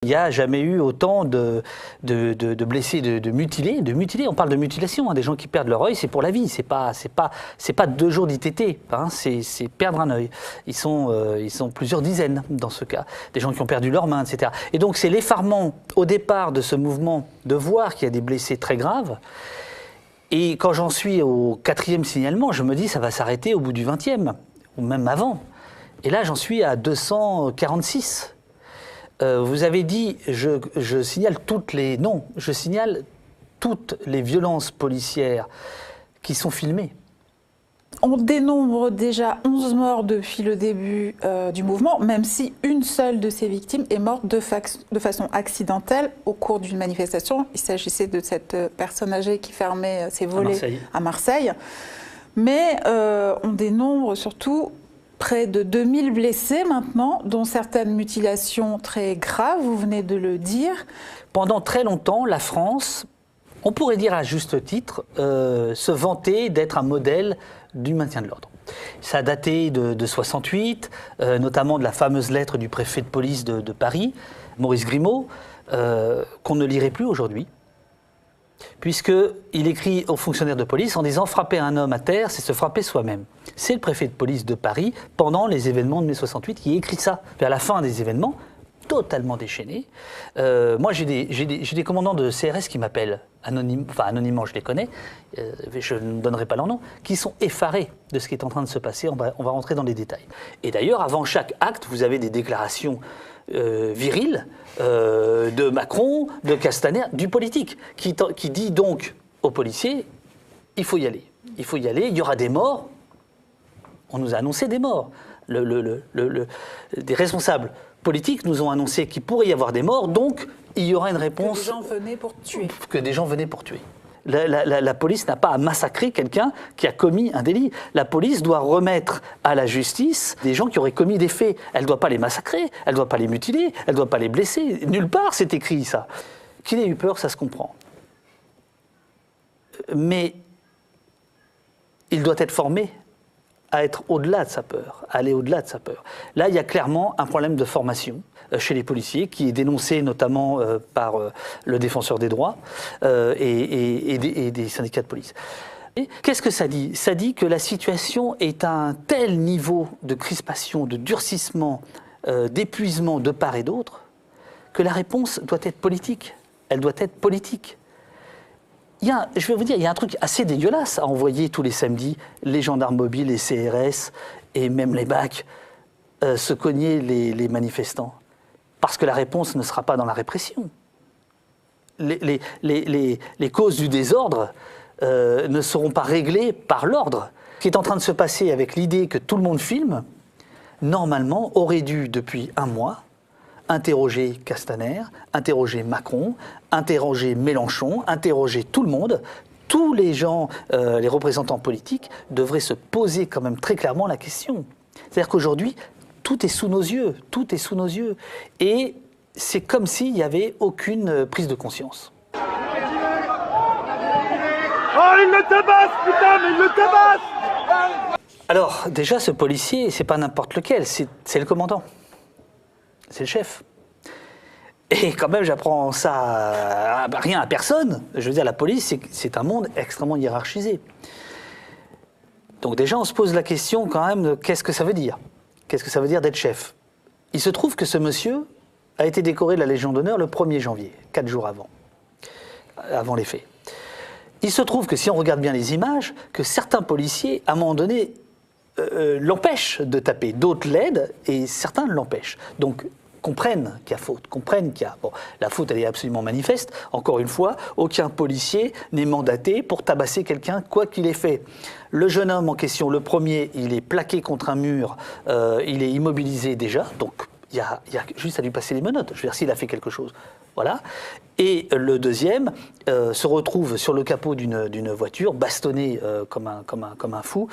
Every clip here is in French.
Il n'y a jamais eu autant de blessés, de mutilés. On parle de mutilation, hein, des gens qui perdent leur œil, c'est pour la vie. C'est pas 2 jours d'ITT, hein, c'est perdre un œil. Ils sont plusieurs dizaines dans ce cas. Des gens qui ont perdu leurs mains, etc. Et donc c'est l'effarement au départ de ce mouvement de voir qu'il y a des blessés très graves. Et quand j'en suis au 4e signalement, je me dis ça va s'arrêter au bout du 20e, ou même avant. Et là j'en suis à 246. Vous avez dit, je signale toutes les... Non, je signale toutes les violences policières qui sont filmées. On dénombre déjà 11 morts depuis le début du mouvement, même si une seule de ces victimes est morte de façon accidentelle au cours d'une manifestation. Il s'agissait de cette personne âgée qui fermait ses volets à Marseille. Mais on dénombre surtout près de 2000 blessés maintenant, dont certaines mutilations très graves, vous venez de le dire. Pendant très longtemps, la France, on pourrait dire à juste titre, se vantait d'être un modèle du maintien de l'ordre. Ça a daté de 68, notamment de la fameuse lettre du préfet de police de Paris, Maurice Grimaud, qu'on ne lirait plus aujourd'hui, puisqu'il écrit aux fonctionnaires de police en disant « frapper un homme à terre, c'est se frapper soi-même ». C'est le préfet de police de Paris, pendant les événements de mai 68, qui écrit ça. Vers la fin des événements, totalement déchaîné. Moi, j'ai des commandants de CRS qui m'appellent, anonymement, je les connais, je ne donnerai pas leur nom, qui sont effarés de ce qui est en train de se passer. On va rentrer dans les détails. Et d'ailleurs, avant chaque acte, vous avez des déclarations viriles de Macron, de Castaner, du politique, qui dit donc aux policiers, il faut y aller. Il faut y aller, il y aura des morts. On nous a annoncé des morts. Des responsables politiques nous ont annoncé qu'il pourrait y avoir des morts, donc il y aura une réponse... Que des gens venaient pour tuer. Que des gens venaient pour tuer. La police n'a pas à massacrer quelqu'un qui a commis un délit. La police doit remettre à la justice des gens qui auraient commis des faits. Elle ne doit pas les massacrer, elle ne doit pas les mutiler, elle ne doit pas les blesser. Nulle part c'est écrit ça. Qu'il ait eu peur, ça se comprend. Mais il doit être formé à être au-delà de sa peur, à aller au-delà de sa peur. Là, il y a clairement un problème de formation chez les policiers qui est dénoncé notamment par le défenseur des droits et des syndicats de police. Qu'est-ce que ça dit? Ça dit que la situation est à un tel niveau de crispation, de durcissement, d'épuisement de part et d'autre, que la réponse doit être politique. Elle doit être politique. Je vais vous dire, il y a un truc assez dégueulasse à envoyer tous les samedis les gendarmes mobiles, les CRS et même les BAC se cogner les manifestants. Parce que la réponse ne sera pas dans la répression. Les causes du désordre ne seront pas réglées par l'ordre. Ce qui est en train de se passer avec l'idée que tout le monde filme, normalement aurait dû depuis un mois interroger Castaner, interroger Macron, interroger Mélenchon, interroger tout le monde. Tous les gens, les représentants politiques, devraient se poser quand même très clairement la question. C'est-à-dire qu'aujourd'hui, tout est sous nos yeux, tout est sous nos yeux. Et c'est comme s'il n'y avait aucune prise de conscience. Oh, il le tabasse, putain, mais il le tabasse! Alors, déjà, ce policier, c'est pas n'importe lequel, c'est le commandant. C'est le chef. Et quand même, j'apprends ça rien à personne. Je veux dire, la police, c'est un monde extrêmement hiérarchisé. Donc déjà, on se pose la question quand même de qu'est-ce que ça veut dire? Qu'est-ce que ça veut dire d'être chef? Il se trouve que ce monsieur a été décoré de la Légion d'honneur le 1er janvier, 4 jours avant les faits. Il se trouve que si on regarde bien les images, que certains policiers, à un moment donné, l'empêchent de taper, d'autres l'aident et certains l'empêchent. Donc comprennent qu'il y a faute, comprennent qu'il y a... Bon, la faute, elle est absolument manifeste. Encore une fois, aucun policier n'est mandaté pour tabasser quelqu'un, quoi qu'il ait fait. Le jeune homme en question, le premier, il est plaqué contre un mur, il est immobilisé déjà, donc il y a juste à lui passer les menottes. Je veux dire, s'il a fait quelque chose, voilà. Et le deuxième se retrouve sur le capot d'une voiture, bastonné comme un fou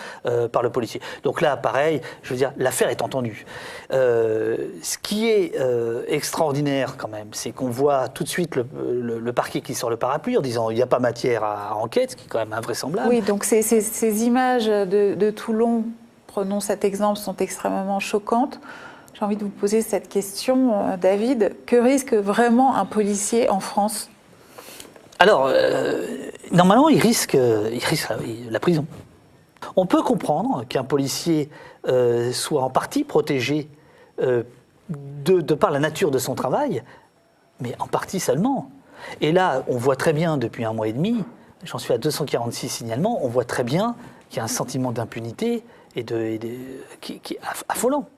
par le policier. Donc là, pareil, je veux dire, l'affaire est entendue. Ce qui est extraordinaire quand même, c'est qu'on voit tout de suite le parquet qui sort le parapluie en disant il n'y a pas matière à enquête, ce qui est quand même invraisemblable. Oui, donc ces images de Toulon, prenons cet exemple, sont extrêmement choquantes. J'ai envie de vous poser cette question, David. Que risque vraiment un policier en France ? Alors, normalement, il risque la prison. On peut comprendre qu'un policier soit en partie protégé de par la nature de son travail, mais en partie seulement. Et là, on voit très bien depuis 1 mois et demi, j'en suis à 246 signalements, on voit très bien qu'il y a un sentiment d'impunité qui est affolant.